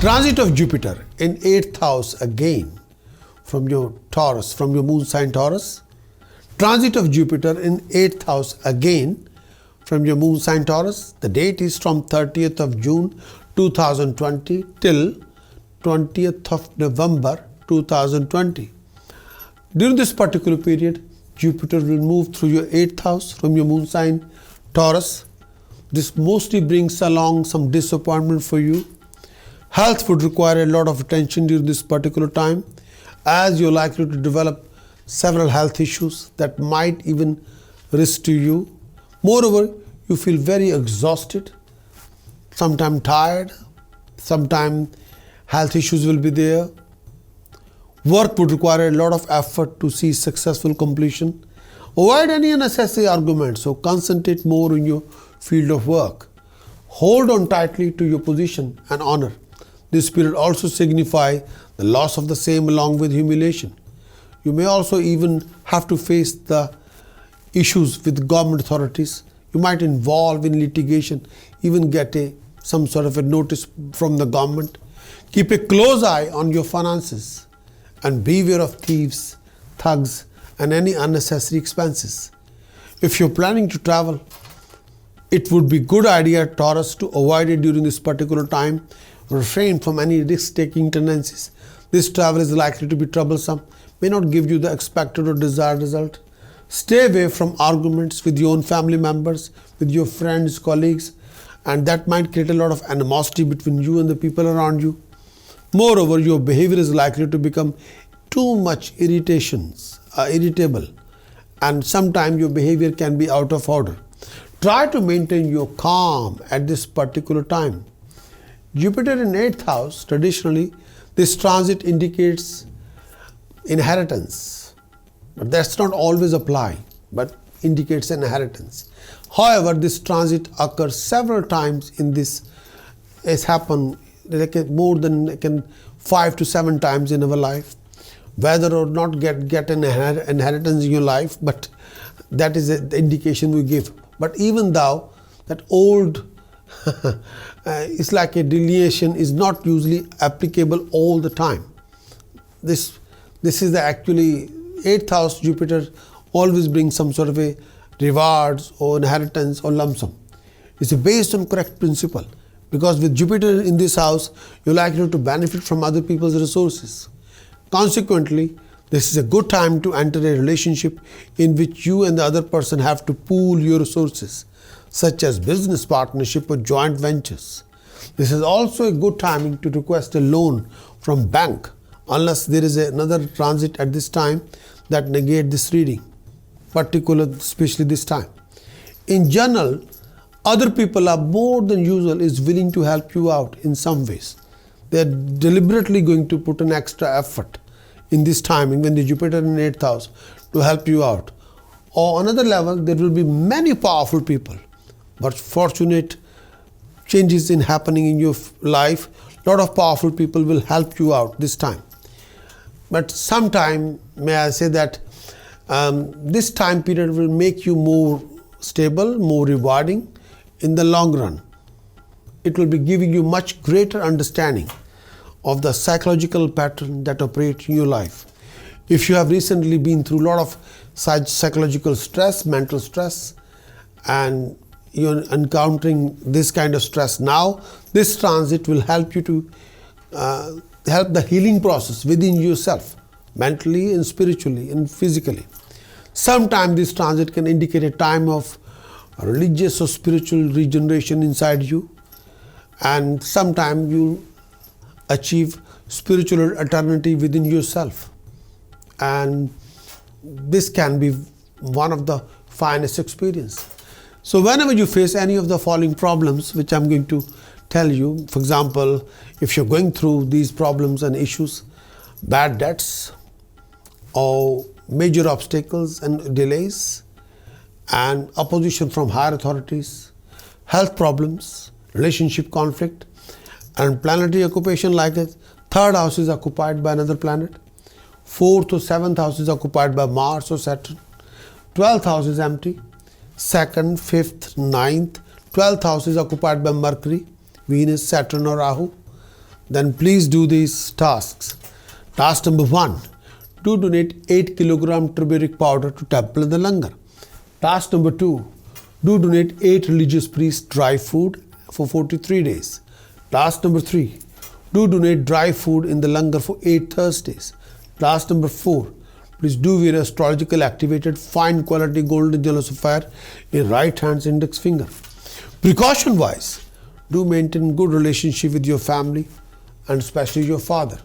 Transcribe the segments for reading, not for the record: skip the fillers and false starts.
Transit of Jupiter in 8th house again from your Taurus, from your moon sign Taurus. Transit of Jupiter in 8th house again from your moon sign Taurus. The date is from 30th of June 2020 till 20th of November 2020. During this particular period, Jupiter will move through your 8th house from your moon sign Taurus. This mostly brings along some disappointment for you. Health would require a lot of attention during this particular time, as you're likely to develop several health issues that might even risk to you. Moreover, you feel very exhausted, sometimes tired, sometimes health issues will be there. Work would require a lot of effort to see successful completion. Avoid any unnecessary arguments, so concentrate more in your field of work. Hold on tightly to your position and honor. This period also signifies the loss of the same along with humiliation. You may also even have to face the issues with government authorities. You might involve in litigation, even get some sort of a notice from the government. Keep a close eye on your finances and beware of thieves, thugs, and any unnecessary expenses. If you're planning to travel, it would be good idea, Taurus, to avoid it during this particular time. Refrain from any risk-taking tendencies. This travel is likely to be troublesome, may not give you the expected or desired result. Stay away from arguments with your own family members, with your friends, colleagues, and that might create a lot of animosity between you and the people around you. Moreover, your behavior is likely to become too much irritable, and sometimes your behavior can be out of order. Try to maintain your calm at this particular time. Jupiter in 8th house, traditionally, this transit indicates inheritance, but that's not always apply, but indicates inheritance. However, this transit occurs several times in this. It's happened more than 5 to 7 times in our life. Whether or not get an inheritance in your life, but that is the indication we give. But even though that old it's like a delineation is not usually applicable all the time. This is the actually 8th house Jupiter always brings some sort of a rewards or inheritance or lump sum. It's based on correct principle, because with Jupiter in this house, you're likely to benefit from other people's resources. Consequently, this is a good time to enter a relationship in which you and the other person have to pool your resources, such as business partnership or joint ventures. This is also a good timing to request a loan from bank, unless there is another transit at this time that negate this reading, especially this time. In general, other people are more than usual is willing to help you out in some ways. They are deliberately going to put an extra effort in this timing when the Jupiter in 8th house to help you out. Or on another level, there will be many powerful people, but fortunate changes in happening in your life. A lot of powerful people will help you out this time. But sometime, may I say that this time period will make you more stable, more rewarding in the long run. It will be giving you much greater understanding of the psychological pattern that operates in your life. If you have recently been through a lot of psychological stress, mental stress, and you're encountering this kind of stress now, this transit will help you to help the healing process within yourself, mentally and spiritually and physically. Sometimes this transit can indicate a time of religious or spiritual regeneration inside you, and sometimes you achieve spiritual eternity within yourself, and this can be one of the finest experience. So whenever you face any of the following problems, which I'm going to tell you, for example, if you're going through these problems and issues, bad debts or major obstacles and delays, and opposition from higher authorities, health problems, relationship conflict, and planetary occupation like it. 3rd house is occupied by another planet. 4th or 7th house is occupied by Mars or Saturn. 12th house is empty. 2nd, 5th, 9th, 12th house is occupied by Mercury, Venus, Saturn or Rahu. then please do these tasks. Task number 1. Do donate 8 kg turmeric powder to temple in the langar. Task number 2. Do donate 8 religious priests dry food for 43 days. Task number 3. Do donate dry food in the langar for 8 Thursdays. Task number 4. Please do wear astrological activated fine quality golden yellow sapphire in right hand's index finger. Precaution wise, do maintain good relationship with your family and especially your father.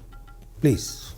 Please.